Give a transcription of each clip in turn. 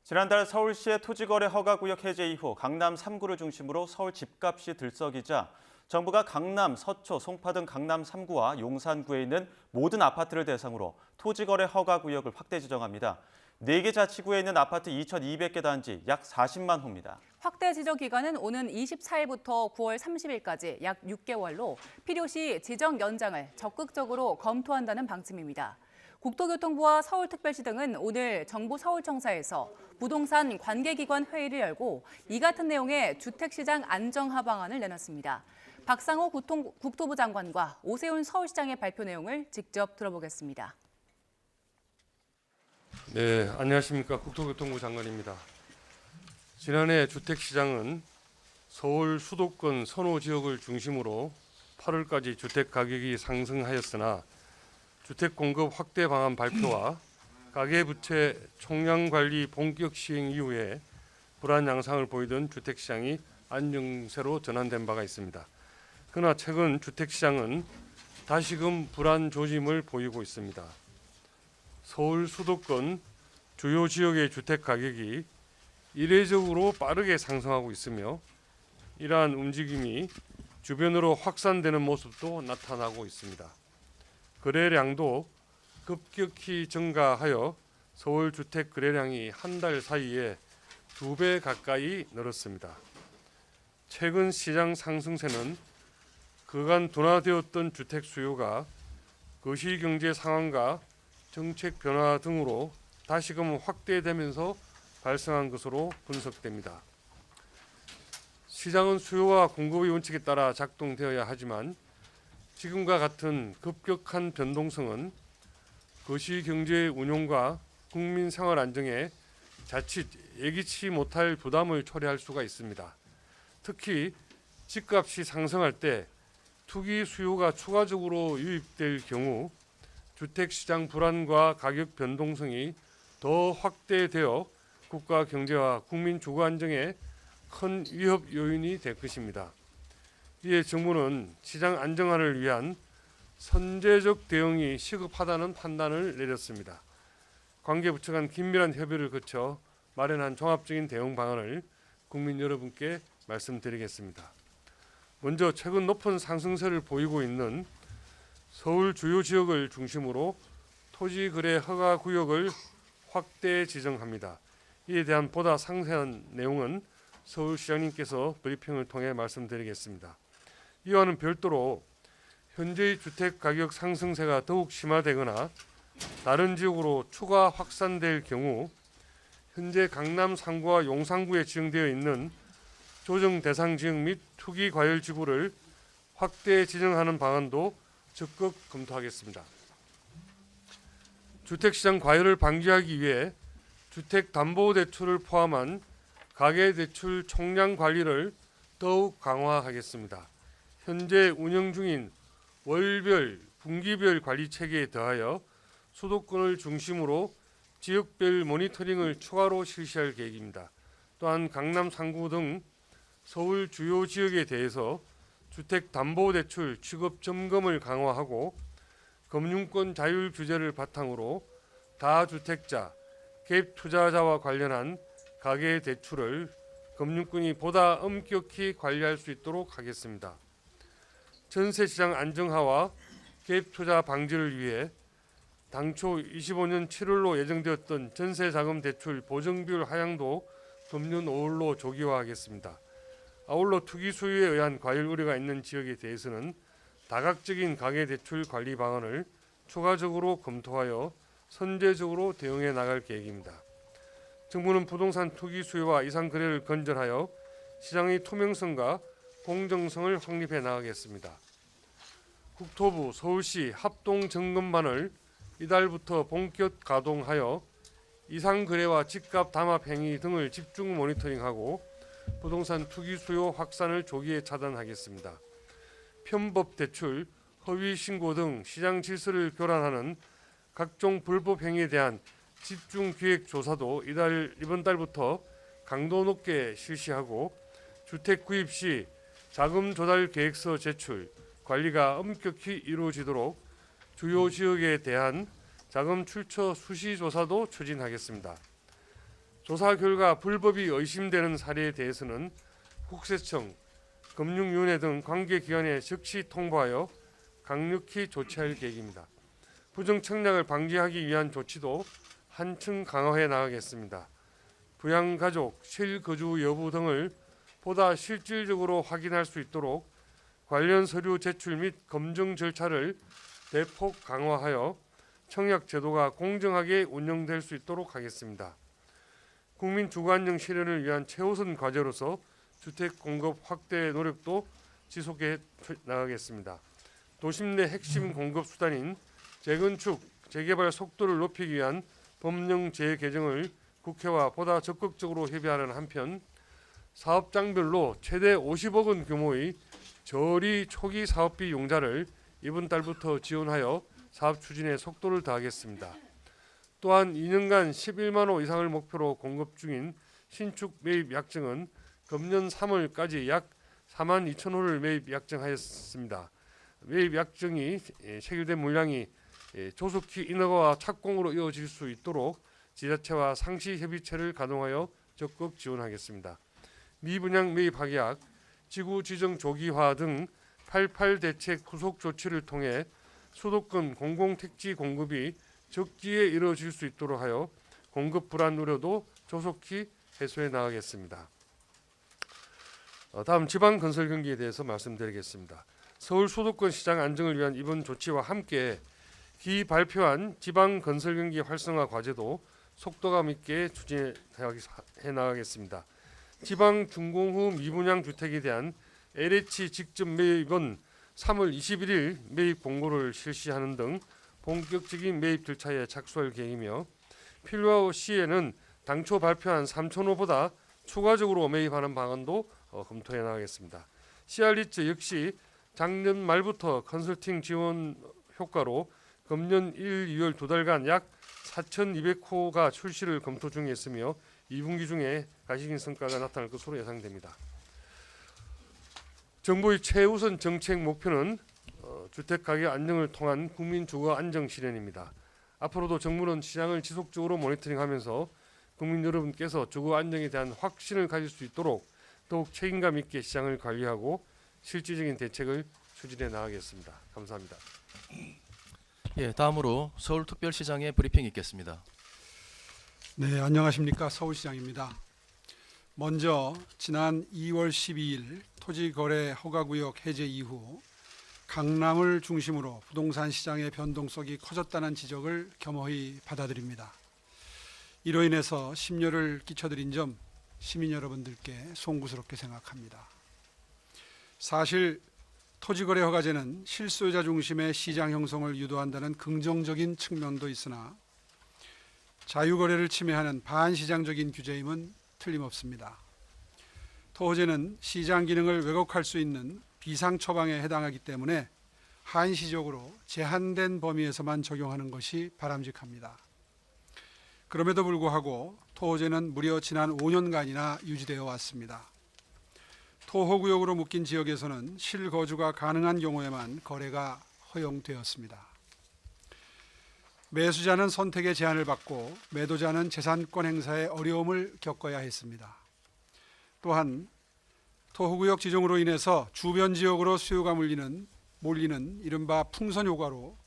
지난달 서울시의 토지거래 허가구역 해제 이후 강남 3구를 중심으로 서울 집값이 들썩이자 정부가 강남, 서초, 송파 등 강남 3구와 용산구에 있는 모든 아파트를 대상으로 토지거래 허가구역을 확대 지정합니다. 4개 자치구에 있는 아파트 2,200개 단지 약 40만 호입니다. 확대 지정 기간은 오는 24일부터 9월 30일까지 약 6개월로 필요시 지정 연장을 적극적으로 검토한다는 방침입니다. 국토교통부와 서울특별시 등은 오늘 정부 서울청사에서 부동산 관계기관 회의를 열고 이 같은 내용의 주택시장 안정화 방안을 내놨습니다. 박상호 국토부 장관과 오세훈 서울시장의 발표 내용을 직접 들어보겠습니다. 네, 안녕하십니까. 국토교통부 장관입니다. 지난해 주택시장은 서울 수도권 선호 지역을 중심으로 8월까지 주택 가격이 상승하였으나 주택 공급 확대 방안 발표와 가계부채 총량관리 본격 시행 이후에 불안 양상을 보이던 주택시장이 안정세로 전환된 바가 있습니다. 그러나 최근 주택시장은 다시금 불안 조짐을 보이고 있습니다. 서울 수도권 주요 지역의 주택 가격이 이례적으로 빠르게 상승하고 있으며 이러한 움직임이 주변으로 확산되는 모습도 나타나고 있습니다. 거래량도 급격히 증가하여 서울 주택 거래량이 한 달 사이에 2배 가까이 늘었습니다. 최근 시장 상승세는 그간 둔화되었던 주택 수요가 거시경제 상황과 정책 변화 등으로 다시금 확대되면서 발생한 것으로 분석됩니다. 시장은 수요와 공급의 원칙에 따라 작동되어야 하지만 지금과 같은 급격한 변동성은 거시경제 운용과 국민 생활 안정에 자칫 예기치 못할 부담을 초래할 수가 있습니다. 특히 집값이 상승할 때 투기 수요가 추가적으로 유입될 경우 주택시장 불안과 가격 변동성이 더 확대되어 국가 경제와 국민 주거 안정에 큰 위협 요인이 될 것입니다. 이에 정부는 시장 안정화를 위한 선제적 대응이 시급하다는 판단을 내렸습니다. 관계부처 간 긴밀한 협의를 거쳐 마련한 종합적인 대응 방안을 국민 여러분께 말씀드리겠습니다. 먼저 최근 높은 상승세를 보이고 있는 서울 주요 지역을 중심으로 토지거래 허가 구역을 확대 지정합니다. 이에 대한 보다 상세한 내용은 서울시장님께서 브리핑을 통해 말씀드리겠습니다. 이와는 별도로 현재의 주택 가격 상승세가 더욱 심화되거나 다른 지역으로 추가 확산될 경우 현재 강남 3구와 용산구에 지정되어 있는 조정 대상 지역 및 투기 과열 지구를 확대 지정하는 방안도 적극 검토하겠습니다. 주택시장 과열을 방지하기 위해 주택담보대출을 포함한 가계대출 총량 관리를 더욱 강화하겠습니다. 현재 운영 중인 월별, 분기별 관리 체계에 더하여 수도권을 중심으로 지역별 모니터링을 추가로 실시할 계획입니다. 또한 강남 3구 등 서울 주요 지역에 대해서 주택담보대출 취급 점검을 강화하고 금융권 자율 규제를 바탕으로 다주택자, 갭 투자자와 관련한 가계대출을 금융권이 보다 엄격히 관리할 수 있도록 하겠습니다. 전세시장 안정화와 갭 투자 방지를 위해 당초 25년 7월로 예정되었던 전세자금 대출 보증비율 하향도 금년 5월로 조기화하겠습니다. 아울러 투기 수요에 의한 과열 우려가 있는 지역에 대해서는 다각적인 가계대출 관리 방안을 추가적으로 검토하여 선제적으로 대응해 나갈 계획입니다. 정부는 부동산 투기 수요와 이상 거래를 건전하여 시장의 투명성과 공정성을 확립해 나가겠습니다. 국토부, 서울시 합동 점검반을 이달부터 본격 가동하여 이상 거래와 집값 담합 행위 등을 집중 모니터링하고 부동산 투기 수요 확산을 조기에 차단하겠습니다. 편법 대출, 허위 신고 등 시장 질서를 교란하는 각종 불법 행위에 대한 집중 기획 조사도 이번 달부터 강도 높게 실시하고 주택 구입 시 자금 조달 계획서 제출, 관리가 엄격히 이루어지도록 주요 지역에 대한 자금 출처 수시 조사도 추진하겠습니다. 조사 결과 불법이 의심되는 사례에 대해서는 국세청, 금융위원회 등 관계기관에 즉시 통보하여 강력히 조치할 계획입니다. 부정 청약을 방지하기 위한 조치도 한층 강화해 나가겠습니다. 부양가족, 실거주 여부 등을 보다 실질적으로 확인할 수 있도록 관련 서류 제출 및 검증 절차를 대폭 강화하여 청약 제도가 공정하게 운영될 수 있도록 하겠습니다. 국민 주거 안정 실현을 위한 최우선 과제로서 주택 공급 확대 노력도 지속해 나가겠습니다. 도심 내 핵심 공급 수단인 재건축, 재개발 속도를 높이기 위한 법령 재개정을 국회와 보다 적극적으로 협의하는 한편 사업장별로 최대 50억 원 규모의 저리 초기 사업비 융자를 이번 달부터 지원하여 사업 추진에 속도를 더하겠습니다. 또한 2년간 11만 호 이상을 목표로 공급 중인 신축 매입 약정은 금년 3월까지 약 4만 2천 호를 매입 약정하였습니다. 매입 약정이 체결된 물량이 조속히 인허가와 착공으로 이어질 수 있도록 지자체와 상시 협의체를 가동하여 적극 지원하겠습니다. 미분양 매입 확약, 지구 지정 조기화 등 88 대책 후속 조치를 통해 수도권 공공택지 공급이 적기에 이루어질 수 있도록 하여 공급 불안 우려도 조속히 해소해 나가겠습니다. 다음 지방 건설 경기에 대해서 말씀드리겠습니다. 서울 수도권 시장 안정을 위한 이번 조치와 함께 기 발표한 지방 건설 경기 활성화 과제도 속도감 있게 추진해 나가겠습니다. 지방 준공 후 미분양 주택에 대한 LH 직접 매입은 3월 21일 매입 공고를 실시하는 등 본격적인 매입 절차에 착수할 계획이며 필요할 시에는 당초 발표한 3,000호보다 추가적으로 매입하는 방안도 검토해 나가겠습니다. CR리츠 역시 작년 말부터 컨설팅 지원 효과로 금년 1, 2월 두 달간 약 4,200호가 출시를 검토 중에 있으며 2분기 중에 가시적인 성과가 나타날 것으로 예상됩니다. 정부의 최우선 정책 목표는 주택가격 안정을 통한 국민 주거 안정 실현입니다. 앞으로도 정부는 시장을 지속적으로 모니터링하면서 국민 여러분께서 주거 안정에 대한 확신을 가질 수 있도록 더욱 책임감 있게 시장을 관리하고 실질적인 대책을 추진해 나가겠습니다. 감사합니다. 예, 다음으로 서울특별시장의 브리핑이 있겠습니다. 네, 안녕하십니까. 서울시장입니다. 먼저 지난 2월 12일 토지거래 허가구역 해제 이후 강남을 중심으로 부동산 시장의 변동성이 커졌다는 지적을 겸허히 받아들입니다. 이로 인해서 심려를 끼쳐드린 점 시민 여러분들께 송구스럽게 생각합니다. 사실 토지거래 허가제는 실소유자 중심의 시장 형성을 유도한다는 긍정적인 측면도 있으나 자유거래를 침해하는 반시장적인 규제임은 틀림없습니다. 토호제는 시장 기능을 왜곡할 수 있는 비상처방에 해당하기 때문에 한시적으로 제한된 범위에서만 적용하는 것이 바람직합니다. 그럼에도 불구하고 토호제는 무려 지난 5년간이나 유지되어 왔습니다. 토호구역으로 묶인 지역에서는 실거주가 가능한 경우에만 거래가 허용되었습니다. 매수자는 선택의 제한을 받고 매도자는 재산권 행사에 어려움을 겪어야 했습니다. 또한 토호구역 지정으로 인해서 주변 지역으로 수요가 몰리는 이른바 풍선 효과로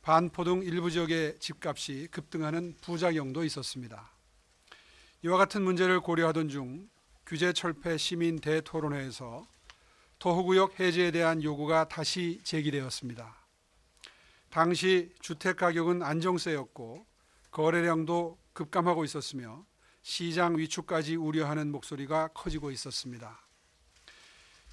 반포 등 일부 지역의 집값이 급등하는 부작용도 있었습니다. 이와 같은 문제를 고려하던 중 규제 철폐 시민 대토론회에서 토호구역 해제에 대한 요구가 다시 제기되었습니다. 당시 주택가격은 안정세였고 거래량도 급감하고 있었으며 시장 위축까지 우려하는 목소리가 커지고 있었습니다.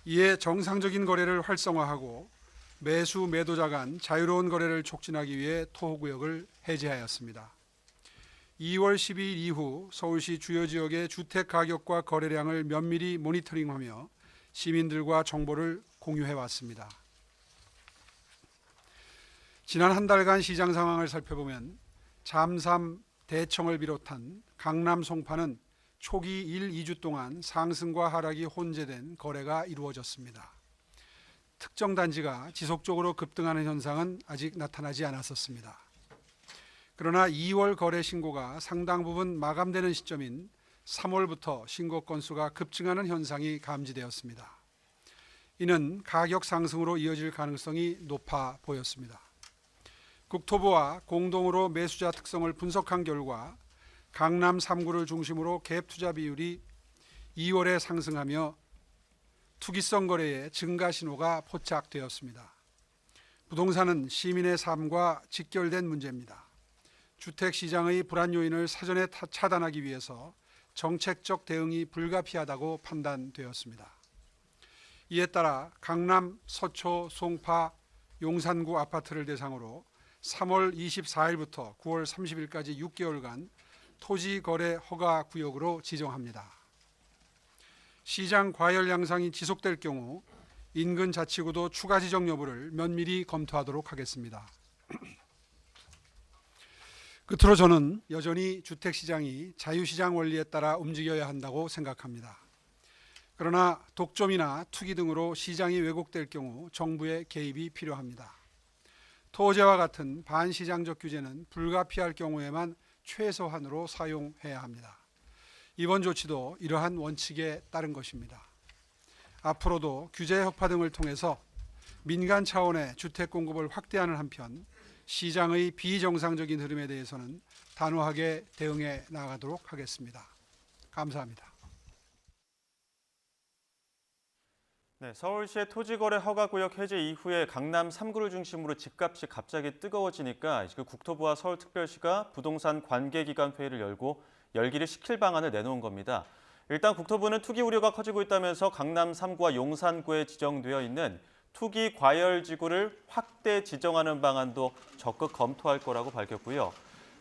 이에 정상적인 거래를 활성화하고 매수 매도자 간 자유로운 거래를 촉진하기 위해 토호구역을 해제하였습니다. 2월 12일 이후 서울시 주요 지역의 주택가격과 거래량을 면밀히 모니터링하며 시민들과 정보를 공유해왔습니다. 지난 한 달간 시장 상황을 살펴보면 잠삼, 대청을 비롯한 강남 송파는 초기 1, 2주 동안 상승과 하락이 혼재된 거래가 이루어졌습니다. 특정 단지가 지속적으로 급등하는 현상은 아직 나타나지 않았었습니다. 그러나 2월 거래 신고가 상당 부분 마감되는 시점인 3월부터 신고 건수가 급증하는 현상이 감지되었습니다. 이는 가격 상승으로 이어질 가능성이 높아 보였습니다. 국토부와 공동으로 매수자 특성을 분석한 결과 강남 3구를 중심으로 갭 투자 비율이 2월에 상승하며 투기성 거래의 증가 신호가 포착되었습니다. 부동산은 시민의 삶과 직결된 문제입니다. 주택시장의 불안 요인을 사전에 차단하기 위해서 정책적 대응이 불가피하다고 판단되었습니다. 이에 따라 강남, 서초, 송파, 용산구 아파트를 대상으로 3월 24일부터 9월 30일까지 6개월간 토지거래 허가 구역으로 지정합니다. 시장 과열 양상이 지속될 경우 인근 자치구도 추가 지정 여부를 면밀히 검토하도록 하겠습니다. 끝으로 저는 여전히 주택시장이 자유시장 원리에 따라 움직여야 한다고 생각합니다. 그러나 독점이나 투기 등으로 시장이 왜곡될 경우 정부의 개입이 필요합니다. 토제와 같은 반시장적 규제는 불가피할 경우에만 최소한으로 사용해야 합니다. 이번 조치도 이러한 원칙에 따른 것입니다. 앞으로도 규제 혁파 등을 통해서 민간 차원의 주택 공급을 확대하는 한편 시장의 비정상적인 흐름에 대해서는 단호하게 대응해 나가도록 하겠습니다. 감사합니다. 네, 서울시의 토지거래 허가구역 해제 이후에 강남 3구를 중심으로 집값이 갑자기 뜨거워지니까 국토부와 서울특별시가 부동산 관계기관 회의를 열고 열기를 식힐 방안을 내놓은 겁니다. 일단 국토부는 투기 우려가 커지고 있다면서 강남 3구와 용산구에 지정되어 있는 투기 과열 지구를 확대 지정하는 방안도 적극 검토할 거라고 밝혔고요.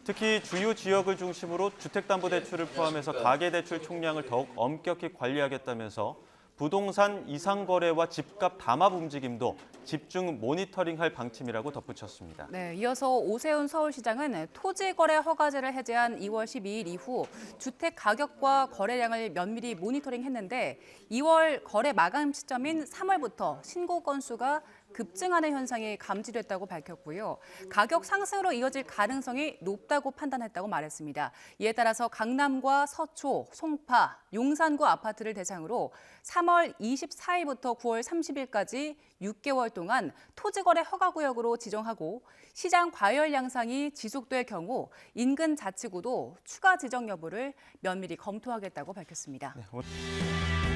특히 주요 지역을 중심으로 주택담보대출을 포함해서 가계대출 총량을 더욱 엄격히 관리하겠다면서 부동산 이상 거래와 집값 담합 움직임도 집중 모니터링할 방침이라고 덧붙였습니다. 네, 이어서 오세훈 서울시장은 토지거래 허가제를 해제한 2월 12일 이후 주택 가격과 거래량을 면밀히 모니터링했는데 2월 거래 마감 시점인 3월부터 신고 건수가 급증하는 현상이 감지됐다고 밝혔고요. 가격 상승으로 이어질 가능성이 높다고 판단했다고 말했습니다. 이에 따라서 강남과 서초, 송파, 용산구 아파트를 대상으로 3월 24일부터 9월 30일까지 6개월 동안 토지거래 허가구역으로 지정하고 시장 과열 양상이 지속될 경우 인근 자치구도 추가 지정 여부를 면밀히 검토하겠다고 밝혔습니다. 네,